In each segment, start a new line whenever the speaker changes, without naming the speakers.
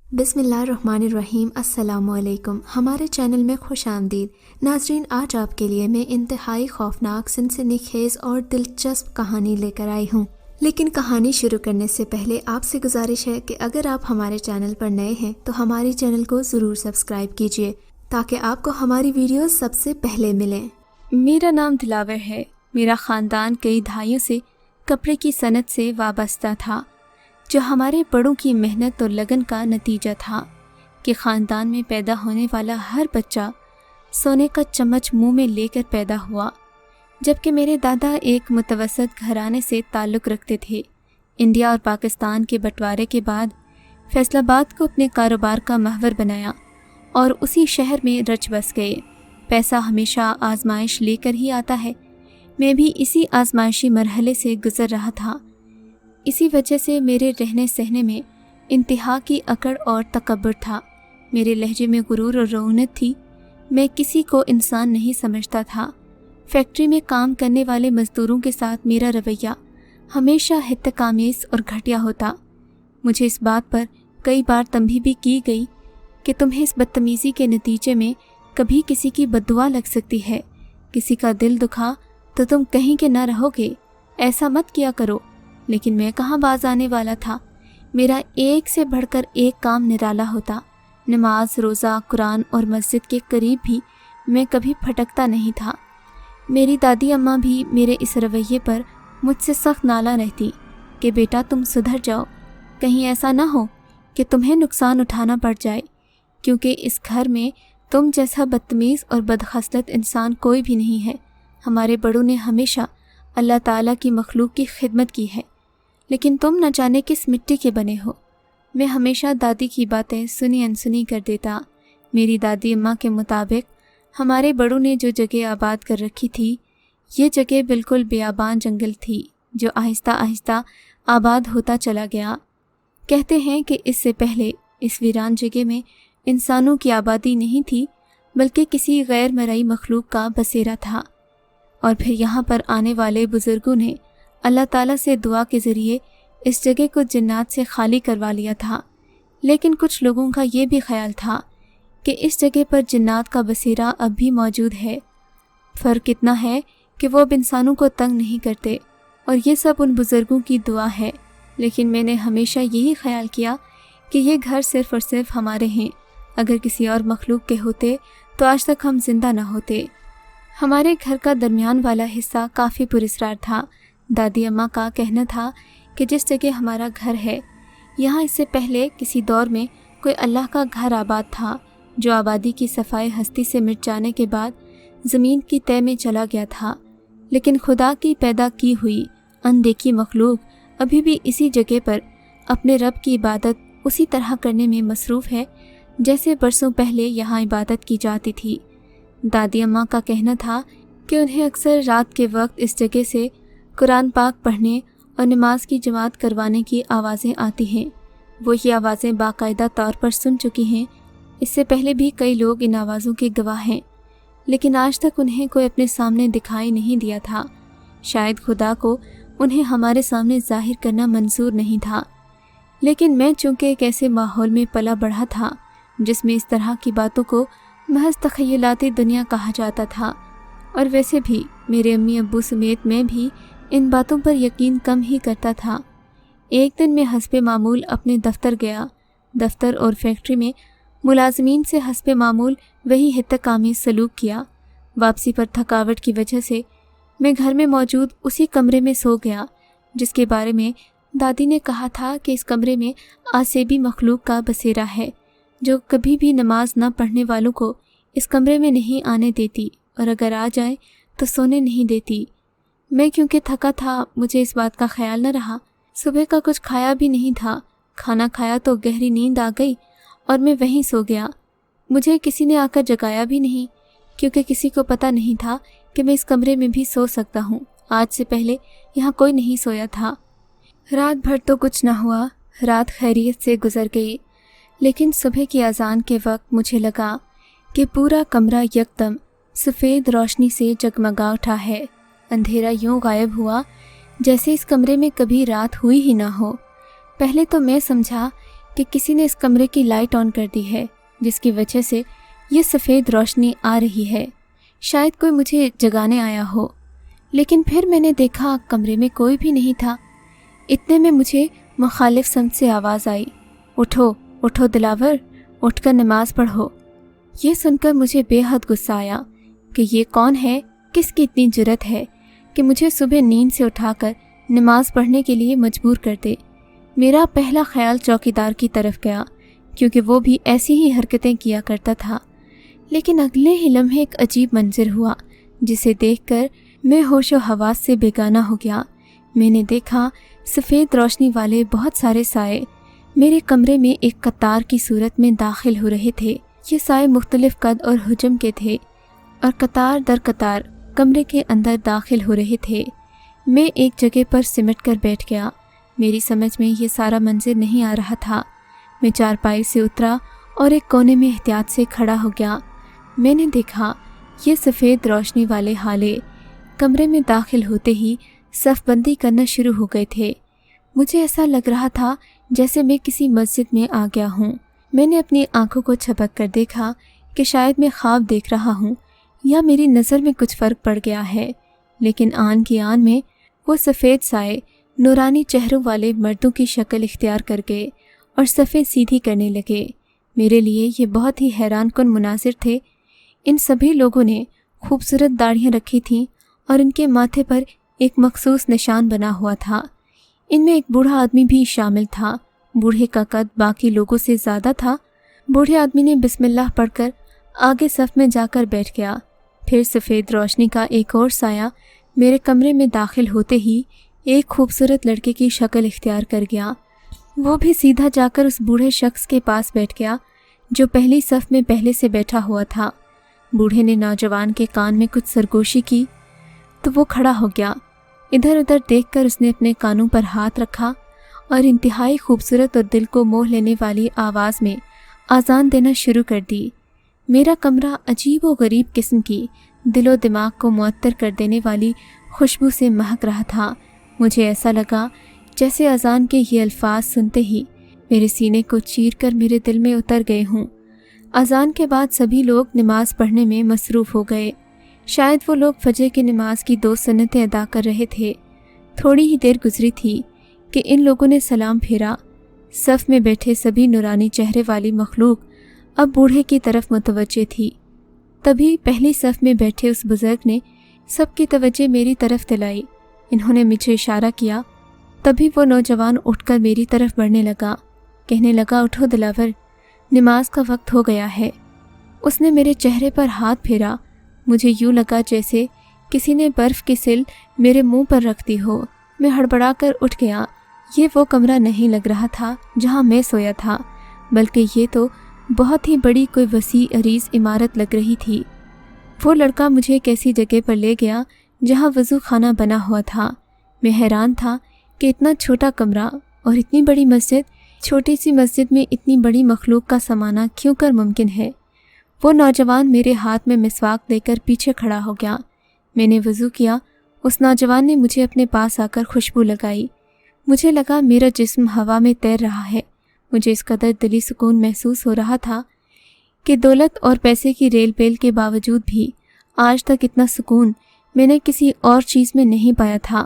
बिस्मिल्लाहिर्रहमानिर्रहीम। अस्सलामुअलैकुम। हमारे चैनल में खुश आमदीद। नाजरीन, आज आपके लिए मैं इंतहाई खौफनाक, सनसनीखेज और दिलचस्प कहानी लेकर आई हूँ। लेकिन कहानी शुरू करने से पहले आपसे गुजारिश है कि अगर आप हमारे चैनल पर नए हैं तो हमारे चैनल को ज़रूर सब्सक्राइब कीजिए ताकि आपको हमारी वीडियोस सबसे पहले मिलें।
मेरा नाम दिलावर है। मेरा ख़ानदान कई दहाइयों से कपड़े की सनत से वाबस्ता था, जो हमारे बड़ों की मेहनत और लगन का नतीजा था कि ख़ानदान में पैदा होने वाला हर बच्चा सोने का चम्मच मुंह में लेकर पैदा हुआ। जबकि मेरे दादा एक मुतवसत घराने से ताल्लुक़ रखते थे। इंडिया और पाकिस्तान के बंटवारे के बाद फैसलाबाद को अपने कारोबार का महवर बनाया और उसी शहर में रच बस गए। पैसा हमेशा आजमाइश लेकर ही आता है। मैं भी इसी आजमाइशी मरहले से गुज़र रहा था। इसी वजह से मेरे रहने सहने में इंतहा की अकड़ और तकब्बुर था। मेरे लहजे में गुरूर और रऊनत थी। मैं किसी को इंसान नहीं समझता था। फैक्ट्री में काम करने वाले मज़दूरों के साथ मेरा रवैया हमेशा हित्तकामेज़ और घटिया होता। मुझे इस बात पर कई बार तंबीह भी की गई कि तुम्हें इस बदतमीज़ी के नतीजे में कभी किसी की बद्दुआ लग सकती है। किसी का दिल दुखा तो तुम कहीं के ना रहोगे, ऐसा मत किया करो। लेकिन मैं कहाँ बाज आने वाला था। मेरा एक से बढ़कर एक काम निराला होता। नमाज, रोज़ा, कुरान और मस्जिद के करीब भी मैं कभी फटकता नहीं था। मेरी दादी अम्मा भी मेरे इस रवैये पर मुझसे सख्त नाला रहती कि बेटा तुम सुधर जाओ, कहीं ऐसा ना हो कि तुम्हें नुकसान उठाना पड़ जाए, क्योंकि इस घर में तुम जैसा बदतमीज़ और बदखसलत इंसान कोई भी नहीं है। हमारे बड़ों ने हमेशा अल्लाह ताला की मखलूक की खिदमत की है, लेकिन तुम न जाने किस मिट्टी के बने हो। मैं हमेशा दादी की बातें सुनी अनसुनी कर देता। मेरी दादी अम्मा के मुताबिक हमारे बड़ों ने जो जगह आबाद कर रखी थी, ये जगह बिल्कुल बेआबान जंगल थी जो आहिस्ता आहिस्ता आबाद होता चला गया। कहते हैं कि इससे पहले इस वीरान जगह में इंसानों की आबादी नहीं थी, बल्कि किसी गैर मरई मखलूक का बसेरा था। और फिर यहाँ पर आने वाले बुज़ुर्गों ने अल्लाह ताला से दुआ के ज़रिए इस जगह को जिन्नात से खाली करवा लिया था। लेकिन कुछ लोगों का ये भी ख्याल था कि इस जगह पर जिन्नात का बसेरा अब भी मौजूद है। फ़र्क इतना है कि वो अब इंसानों को तंग नहीं करते, और ये सब उन बुज़ुर्गों की दुआ है। लेकिन मैंने हमेशा यही ख्याल किया कि ये घर सिर्फ़ और सिर्फ हमारे हैं। अगर किसी और मखलूक के होते तो आज तक हम जिंदा ना होते। हमारे घर का दरमियान वाला हिस्सा काफ़ी पुरस्कार था। दादी अम्मा का कहना था कि जिस जगह हमारा घर है, यहाँ इससे पहले किसी दौर में कोई अल्लाह का घर आबाद था, जो आबादी की सफाई हस्ती से मिट जाने के बाद ज़मीन की तह में चला गया था। लेकिन खुदा की पैदा की हुई अनदेखी मखलूक अभी भी इसी जगह पर अपने रब की इबादत उसी तरह करने में मसरूफ़ है जैसे बरसों पहले यहाँ इबादत की जाती थी। दादी अम्मा का कहना था कि उन्हें अक्सर रात के वक्त इस जगह से कुरान पाक पढ़ने और नमाज की जमात करवाने की आवाज़ें आती हैं। वो ये आवाज़ें बाकायदा तौर पर सुन चुकी हैं। इससे पहले भी कई लोग इन आवाज़ों के गवाह हैं, लेकिन आज तक उन्हें कोई अपने सामने दिखाई नहीं दिया था। शायद खुदा को उन्हें हमारे सामने जाहिर करना मंजूर नहीं था। लेकिन मैं चूँकि एक ऐसे माहौल में पला बढ़ा था जिसमें इस तरह की बातों को महज तख़य्युलाती दुनिया कहा जाता था, और वैसे भी मेरे अम्मी अब्बू समेत मैं भी इन बातों पर यकीन कम ही करता था। एक दिन मैं हस्बे मामूल अपने दफ्तर गया। दफ्तर और फैक्ट्री में मुलाजमीन से हस्बे मामूल वही हित्तकामेज़ सलूक किया। वापसी पर थकावट की वजह से मैं घर में मौजूद उसी कमरे में सो गया जिसके बारे में दादी ने कहा था कि इस कमरे में आसेबी मखलूक का बसेरा है, जो कभी भी नमाज न पढ़ने वालों को इस कमरे में नहीं आने देती, और अगर आ जाए तो सोने नहीं देती। मैं क्योंकि थका था, मुझे इस बात का ख्याल न रहा। सुबह का कुछ खाया भी नहीं था। खाना खाया तो गहरी नींद आ गई और मैं वहीं सो गया। मुझे किसी ने आकर जगाया भी नहीं, क्योंकि किसी को पता नहीं था कि मैं इस कमरे में भी सो सकता हूँ। आज से पहले यहाँ कोई नहीं सोया था। रात भर तो कुछ न हुआ। रात खैरियत से गुजर गई। लेकिन सुबह की अजान के वक्त मुझे लगा कि पूरा कमरा यकदम सफ़ेद रोशनी से जगमगा उठा है। अंधेरा यूं गायब हुआ जैसे इस कमरे में कभी रात हुई ही ना हो। पहले तो मैं समझा کہ کسی نے اس کمرے کی لائٹ آن کر دی ہے، جس کی وجہ سے یہ سفید روشنی آ رہی ہے۔ شاید کوئی مجھے جگانے آیا ہو، لیکن پھر میں نے دیکھا کمرے میں کوئی بھی نہیں تھا۔ اتنے میں مجھے مخالف سمت سے آواز آئی، اٹھو اٹھو دلاور، اٹھ کر نماز پڑھو۔ یہ سن کر مجھے بے حد غصہ آیا کہ یہ کون ہے، کس کی اتنی جرأت ہے کہ مجھے صبح نیند سے اٹھا کر نماز پڑھنے کے لیے مجبور کر دے۔ میرا پہلا خیال چوکیدار کی طرف گیا، کیونکہ وہ بھی ایسی ہی حرکتیں کیا کرتا تھا۔ لیکن اگلے ہی لمحے ایک عجیب منظر ہوا، جسے دیکھ کر میں ہوش و حواس سے بیگانہ ہو گیا۔ میں نے دیکھا سفید روشنی والے بہت سارے سائے میرے کمرے میں ایک قطار کی صورت میں داخل ہو رہے تھے۔ یہ سائے مختلف قد اور حجم کے تھے اور قطار در قطار کمرے کے اندر داخل ہو رہے تھے۔ میں ایک جگہ پر سمٹ کر بیٹھ گیا۔ میری سمجھ میں یہ سارا منظر نہیں آ رہا تھا۔ میں چارپائی سے اترا اور ایک کونے میں احتیاط سے کھڑا ہو گیا۔ میں نے دیکھا یہ سفید روشنی والے ہالے کمرے میں داخل ہوتے ہی صف بندی کرنا شروع ہو گئے تھے۔ مجھے ایسا لگ رہا تھا جیسے میں کسی مسجد میں آ گیا ہوں۔ میں نے اپنی آنکھوں کو جھپک کر دیکھا کہ شاید میں خواب دیکھ رہا ہوں یا میری نظر میں کچھ فرق پڑ گیا ہے، لیکن آن کی آن میں وہ سفید سائے نورانی چہروں والے مردوں کی شکل اختیار کر گئے اور صفیں سیدھی کرنے لگے۔ میرے لیے یہ بہت ہی حیران کن مناظر تھے۔ ان سبھی لوگوں نے خوبصورت داڑھیاں رکھی تھیں اور ان کے ماتھے پر ایک مخصوص نشان بنا ہوا تھا۔ ان میں ایک بوڑھا آدمی بھی شامل تھا۔ بوڑھے کا قد باقی لوگوں سے زیادہ تھا۔ بوڑھے آدمی نے بسم اللہ پڑھ کر آگے صف میں جا کر بیٹھ گیا۔ پھر سفید روشنی کا ایک اور سایہ میرے کمرے میں داخل ہوتے ہی ایک خوبصورت لڑکے کی شکل اختیار کر گیا۔ وہ بھی سیدھا جا کر اس بوڑھے شخص کے پاس بیٹھ گیا جو پہلی صف میں پہلے سے بیٹھا ہوا تھا۔ بوڑھے نے نوجوان کے کان میں کچھ سرگوشی کی تو وہ کھڑا ہو گیا۔ ادھر ادھر دیکھ کر اس نے اپنے کانوں پر ہاتھ رکھا اور انتہائی خوبصورت اور دل کو موہ لینے والی آواز میں اذان دینا شروع کر دی۔ میرا کمرہ عجیب و غریب قسم کی دل و دماغ کو معطر کر دینے والی خوشبو سے مہک رہا تھا۔ مجھے ایسا لگا جیسے اذان کے یہ الفاظ سنتے ہی میرے سینے کو چیر کر میرے دل میں اتر گئے ہوں۔ اذان کے بعد سبھی لوگ نماز پڑھنے میں مصروف ہو گئے۔ شاید وہ لوگ فجر کی نماز کی 2 سنتیں ادا کر رہے تھے۔ تھوڑی ہی دیر گزری تھی کہ ان لوگوں نے سلام پھیرا۔ صف میں بیٹھے سبھی نورانی چہرے والی مخلوق اب بوڑھے کی طرف متوجہ تھی۔ تبھی پہلی صف میں بیٹھے اس بزرگ نے سب کی توجہ میری طرف دلائی۔ انہوں نے مجھے اشارہ کیا۔ تبھی وہ نوجوان اٹھ کر میری طرف بڑھنے لگا، کہنے لگا، اٹھو دلاور، نماز کا وقت ہو گیا ہے۔ اس نے میرے چہرے پر ہاتھ پھیرا۔ مجھے یوں لگا جیسے کسی نے برف کی سل میرے منہ پر رکھ دی ہو۔ میں ہڑبڑا کر اٹھ گیا۔ یہ وہ کمرہ نہیں لگ رہا تھا جہاں میں سویا تھا، بلکہ یہ تو بہت ہی بڑی کوئی وسیع عریض عمارت لگ رہی تھی۔ وہ لڑکا مجھے ایک ایسی جگہ پر لے گیا جہاں وضو خانہ بنا ہوا تھا۔ میں حیران تھا کہ اتنا چھوٹا کمرہ اور اتنی بڑی مسجد، چھوٹی سی مسجد میں اتنی بڑی مخلوق کا سمانا کیوں کر ممکن ہے۔ وہ نوجوان میرے ہاتھ میں مسواک دے کر پیچھے کھڑا ہو گیا۔ میں نے وضو کیا۔ اس نوجوان نے مجھے اپنے پاس آ کر خوشبو لگائی۔ مجھے لگا میرا جسم ہوا میں تیر رہا ہے۔ مجھے اس قدر دلی سکون محسوس ہو رہا تھا کہ دولت اور پیسے کی ریل پیل کے باوجود بھی آج تک اتنا سکون میں نے کسی اور چیز میں نہیں پایا تھا۔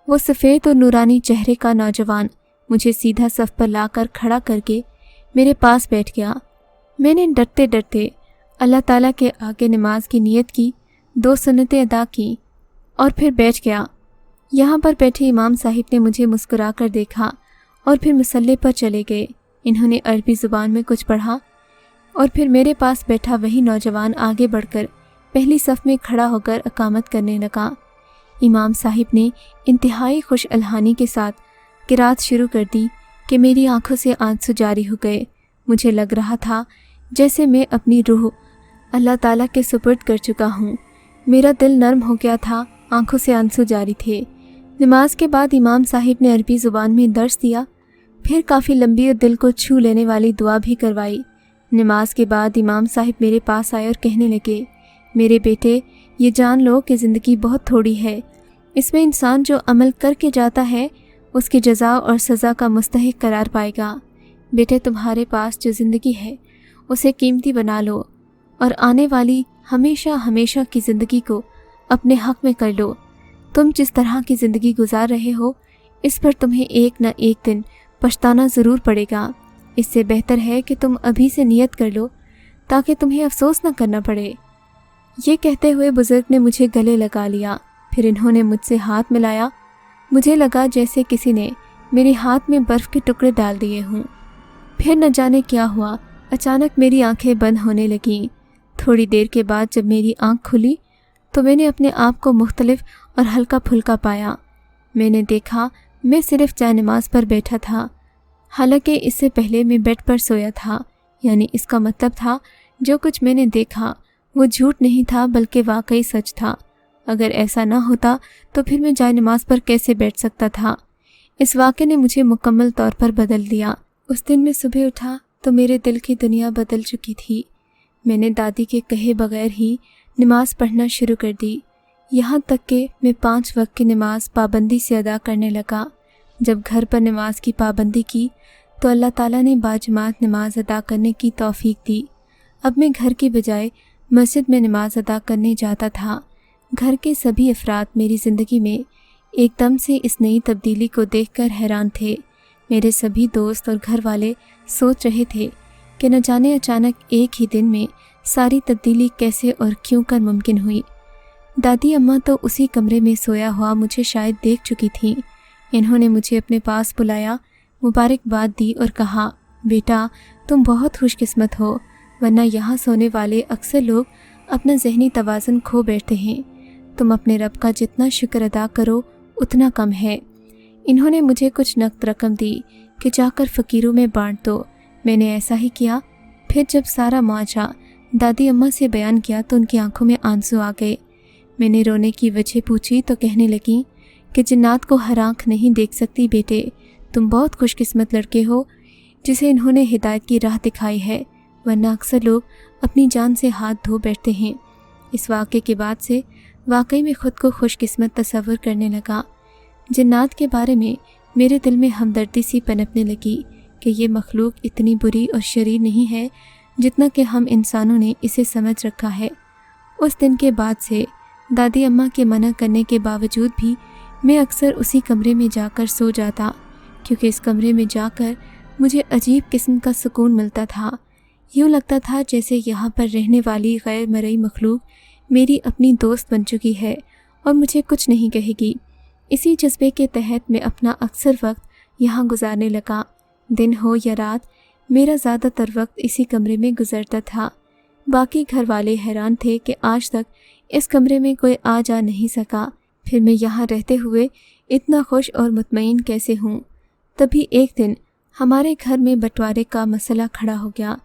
وہ سفید اور نورانی چہرے کا نوجوان مجھے سیدھا صف پر لا کر کھڑا کر کے میرے پاس بیٹھ گیا۔ میں نے ڈرتے ڈرتے اللہ تعالیٰ کے آگے نماز کی نیت کی، 2 سنتیں ادا کی اور پھر بیٹھ گیا۔ یہاں پر بیٹھے امام صاحب نے مجھے مسکرا کر دیکھا اور پھر مصلی پر چلے گئے۔ انہوں نے عربی زبان میں کچھ پڑھا اور پھر میرے پاس بیٹھا وہی نوجوان آگے بڑھ کر پہلی صف میں کھڑا ہو کر اقامت کرنے لگا۔ امام صاحب نے انتہائی خوش الحانی کے ساتھ قرات شروع کر دی کہ میری آنکھوں سے آنسو جاری ہو گئے۔ مجھے لگ رہا تھا جیسے میں اپنی روح اللہ تعالیٰ کے سپرد کر چکا ہوں۔ میرا دل نرم ہو گیا تھا، آنکھوں سے آنسو جاری تھے۔ نماز کے بعد امام صاحب نے عربی زبان میں درس دیا، پھر کافی لمبی اور دل کو چھو لینے والی دعا بھی کروائی۔ نماز کے بعد امام صاحب میرے پاس آئے اور کہنے لگے، میرے بیٹے، یہ جان لو کہ زندگی بہت تھوڑی ہے۔ اس میں انسان جو عمل کر کے جاتا ہے اس کی جزا اور سزا کا مستحق قرار پائے گا۔ बेटे तुम्हारे पास जो ज़िंदगी है उसे कीमती बना लो और आने वाली हमेशा हमेशा की ज़िंदगी को अपने हक में कर लो। तुम जिस तरह की ज़िंदगी गुजार रहे हो इस पर तुम्हें एक न एक दिन पछताना ज़रूर पड़ेगा। इससे बेहतर है कि तुम अभी से नियत कर लो ताकि तुम्हें अफसोस न करना पड़े। ये कहते हुए बुज़ुर्ग ने मुझे गले लगा लिया। फिर इन्होंने मुझसे हाथ मिलाया। मुझे लगा जैसे किसी ने मेरे हाथ में बर्फ़ के टुकड़े डाल दिए हों। फिर न जाने क्या हुआ, अचानक मेरी आंखें बंद होने लगीं। थोड़ी देर के बाद जब मेरी आंख खुली तो मैंने अपने आप को मुख्तलिफ और हल्का फुल्का पाया। मैंने देखा मैं सिर्फ जायनमाज़ पर बैठा था, हालांकि इससे पहले मैं बेड पर सोया था। यानी इसका मतलब था जो कुछ मैंने देखा वो झूठ नहीं था बल्कि वाकई सच था। अगर ऐसा ना होता तो फिर मैं जायनमाज़ पर कैसे बैठ सकता था। इस वाक़े ने मुझे मुकम्मल तौर पर बदल दिया। उस दिन मैं सुबह उठा तो मेरे दिल की दुनिया बदल चुकी थी। मैंने दादी के कहे बगैर ही नमाज़ पढ़ना शुरू कर दी, यहाँ तक कि मैं 5 वक्त की नमाज़ पाबंदी से अदा करने लगा। जब घर पर नमाज की पाबंदी की तो अल्लाह ताला ने बाजमात नमाज अदा करने की तौफीक दी। अब मैं घर की बजाय मस्जिद में नमाज अदा करने जाता था। घर के सभी अफराद मेरी ज़िंदगी में एकदम से इस नई तब्दीली को देखकर हैरान थे। मेरे सभी दोस्त और घर वाले सोच रहे थे कि न जाने अचानक एक ही दिन में सारी तब्दीली कैसे और क्यों कर मुमकिन हुई। दादी अम्मा तो उसी कमरे में सोया हुआ मुझे शायद देख चुकी थीं। इन्होंने मुझे अपने पास बुलाया, मुबारकबाद दी और कहा, बेटा तुम बहुत खुशकिस्मत हो, वरना यहाँ सोने वाले अक्सर लोग अपना जहनी तवाज़ुन खो बैठते हैं। तुम अपने रब का जितना शुक्र अदा करो उतना कम है। इन्होंने मुझे कुछ नकद रकम दी कि जाकर फ़कीरों में बांट दो। मैंने ऐसा ही किया। फिर जब सारा माजरा दादी अम्मा से बयान किया तो उनकी आंखों में आंसू आ गए। मैंने रोने की वजह पूछी तो कहने लगी कि जिन्नात को हर आँख नहीं देख सकती बेटे, तुम बहुत खुशकिस्मत लड़के हो जिसे इन्होंने हिदायत की राह दिखाई है, वरना अक्सर लोग अपनी जान से हाथ धो बैठते हैं। इस वाक़े के बाद से वाकई में ख़ुद को खुशकिस्मत तस्वर करने लगा। जिन्नात के बारे में मेरे दिल में हमदर्दी सी पनपने लगी कि ये मखलूक इतनी बुरी और शरीर नहीं है जितना कि हम इंसानों ने इसे समझ रखा है। उस दिन के बाद से दादी अम्मा के मना करने के बावजूद भी मैं अक्सर उसी कमरे में जाकर सो जाता, क्योंकि इस कमरे में जाकर मुझे अजीब किस्म का सुकून मिलता था। यूँ लगता था जैसे यहाँ पर रहने वाली गैर मरई मखलूक मेरी अपनी दोस्त बन चुकी है और मुझे कुछ नहीं कहेगी। इसी जज्बे के तहत मैं अपना अक्सर वक्त यहाँ गुजारने लगा। दिन हो या रात मेरा ज़्यादातर वक्त इसी कमरे में गुजरता था। बाकी घर वाले हैरान थे कि आज तक इस कमरे में कोई आ जा नहीं सका, फिर मैं यहाँ रहते हुए इतना खुश और मुतमईन कैसे हूँ। तभी एक दिन हमारे घर में बंटवारे का मसला खड़ा हो गया।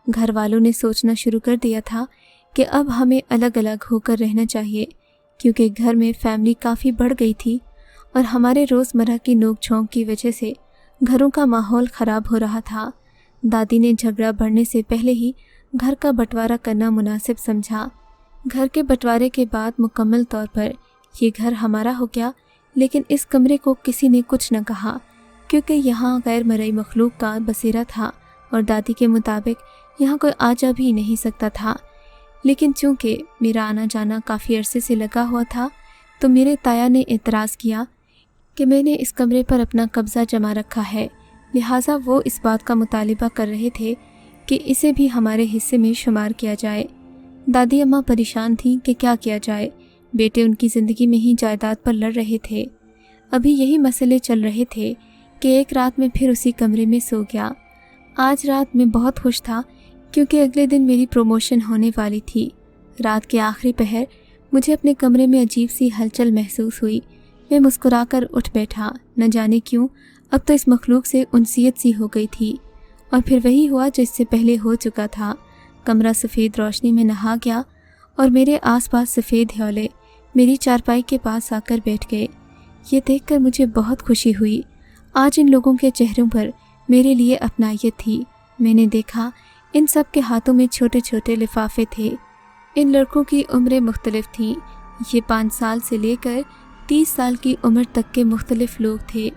घर वालों ने सोचना शुरू कर दिया था कि अब हमें अलग अलग होकर रहना चाहिए, क्योंकि घर में फैमिली काफ़ी बढ़ गई थी और हमारे रोज़मर्रा की नोक झोंक की वजह से घरों का माहौल ख़राब हो रहा था। दादी ने झगड़ा बढ़ने से पहले ही घर का बंटवारा करना मुनासिब समझा। घर के बंटवारे के बाद मुकम्मल तौर पर ये घर हमारा हो गया, लेकिन इस कमरे को किसी ने कुछ न कहा, क्योंकि यहाँ गैर मरई मखलूक का बसेरा था और दादी के मुताबिक यहाँ कोई आ जा भी नहीं सकता था। लेकिन चूँकि मेरा आना जाना काफ़ी अरसे से लगा हुआ था तो मेरे ताया ने एतराज़ किया कि मैंने इस कमरे पर अपना कब्ज़ा जमा रखा है, लिहाजा वो इस बात का मुतालिबा कर रहे थे कि इसे भी हमारे हिस्से में शुमार किया जाए। दादी अम्मा परेशान थीं कि क्या किया जाए। बेटे उनकी ज़िंदगी में ही जायदाद पर लड़ रहे थे। अभी यही मसले चल रहे थे कि एक रात में फिर उसी कमरे में सो गया। आज रात मैं बहुत खुश था क्योंकि अगले दिन मेरी प्रमोशन होने वाली थी। रात के आखिरी पहर मुझे अपने कमरे में अजीब सी हलचल महसूस हुई। मैं मुस्कुराकर उठ बैठा। न जाने क्यों अब तो इस मखलूक से उनसियत सी हो गई थी। और फिर वही हुआ जो इससे पहले हो चुका था। कमरा सफ़ेद रोशनी में नहा गया और मेरे आसपास सफ़ेद ह्योले मेरी चारपाई के पास आकर बैठ गए। ये देखकर मुझे बहुत खुशी हुई। आज इन लोगों के चेहरों पर मेरे लिए अपनायत थी। मैंने देखा इन सब के हाथों में छोटे छोटे लिफाफे थे। इन लड़कों की उम्रें मुख्तलिफ थीं। ये 5 साल से लेकर 30 साल की उम्र तक के मुख्तलिफ लोग थे।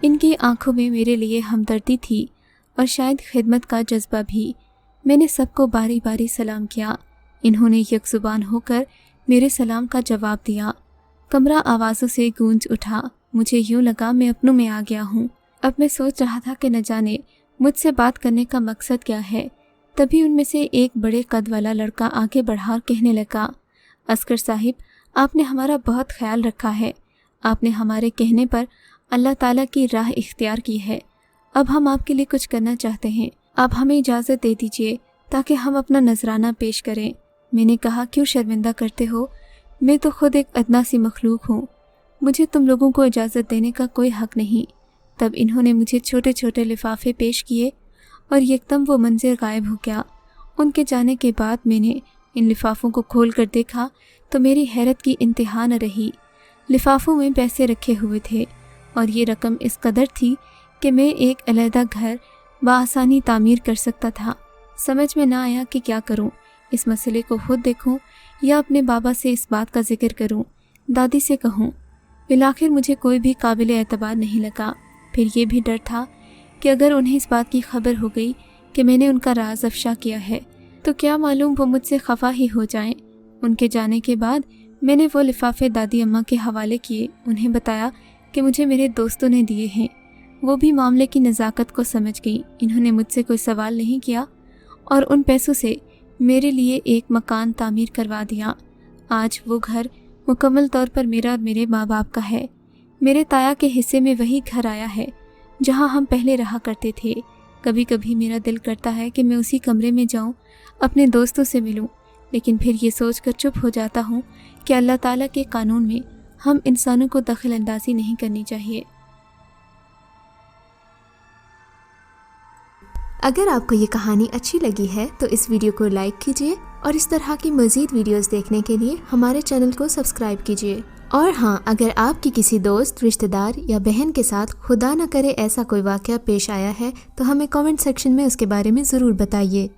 इनकी आंखों में मेरे लिए हमदर्दी थी اور شاید خدمت کا جذبہ بھی۔ میں نے سب کو باری باری سلام کیا۔ انہوں نے یک زبان ہو کر میرے سلام کا جواب دیا۔ کمرہ آوازوں سے گونج اٹھا۔ مجھے یوں لگا میں اپنوں میں آ گیا ہوں۔ اب میں سوچ رہا تھا کہ نہ جانے مجھ سے بات کرنے کا مقصد کیا ہے۔ تبھی ان میں سے ایک بڑے قد والا لڑکا آگے بڑھا اور کہنے لگا، عسکر صاحب، آپ نے ہمارا بہت خیال رکھا ہے۔ آپ نے ہمارے کہنے پر اللہ تعالیٰ کی راہ اختیار کی ہے۔ اب ہم آپ کے لیے کچھ کرنا چاہتے ہیں۔ آپ ہمیں اجازت دے دیجیے تاکہ ہم اپنا نذرانہ پیش کریں۔ میں نے کہا، کیوں شرمندہ کرتے ہو؟ میں تو خود ایک ادنا سی مخلوق ہوں۔ مجھے تم لوگوں کو اجازت دینے کا کوئی حق نہیں۔ تب انہوں نے مجھے چھوٹے چھوٹے لفافے پیش کیے اور یکدم وہ منظر غائب ہو گیا۔ ان کے جانے کے بعد میں نے ان لفافوں کو کھول کر دیکھا تو میری حیرت کی انتہا نہ رہی۔ لفافوں میں پیسے رکھے ہوئے تھے اور یہ رقم اس قدر تھی کہ میں ایک علیحدہ گھر بآسانی تعمیر کر سکتا تھا۔ سمجھ میں نہ آیا کہ کیا کروں، اس مسئلے کو خود دیکھوں یا اپنے بابا سے اس بات کا ذکر کروں، دادی سے کہوں۔ بالآخر مجھے کوئی بھی قابل اعتبار نہیں لگا۔ پھر یہ بھی ڈر تھا کہ اگر انہیں اس بات کی خبر ہو گئی کہ میں نے ان کا راز افشا کیا ہے تو کیا معلوم وہ مجھ سے خفا ہی ہو جائیں۔ ان کے جانے کے بعد میں نے وہ لفافے دادی اماں کے حوالے کیے، انہیں بتایا کہ مجھے میرے دوستوں نے دیے ہیں۔ وہ بھی معاملے کی نزاکت کو سمجھ گئی۔ انہوں نے مجھ سے کوئی سوال نہیں کیا اور ان پیسوں سے میرے لیے ایک مکان تعمیر کروا دیا۔ آج وہ گھر مکمل طور پر میرا اور میرے ماں باپ کا ہے۔ میرے تایا کے حصے میں وہی گھر آیا ہے جہاں ہم پہلے رہا کرتے تھے۔ کبھی کبھی میرا دل کرتا ہے کہ میں اسی کمرے میں جاؤں، اپنے دوستوں سے ملوں، لیکن پھر یہ سوچ کر چپ ہو جاتا ہوں کہ اللہ تعالیٰ کے قانون میں ہم انسانوں کو دخل اندازی نہیں کرنی چاہیے۔
اگر آپ کو یہ کہانی اچھی لگی ہے تو اس ویڈیو کو لائک کیجیے اور اس طرح کی مزید ویڈیوز دیکھنے کے لیے ہمارے چینل کو سبسکرائب کیجیے۔ اور ہاں، اگر آپ کی کسی دوست، رشتہ دار یا بہن کے ساتھ خدا نہ کرے ایسا کوئی واقعہ پیش آیا ہے تو ہمیں کامنٹ سیکشن میں اس کے بارے میں ضرور بتائیے۔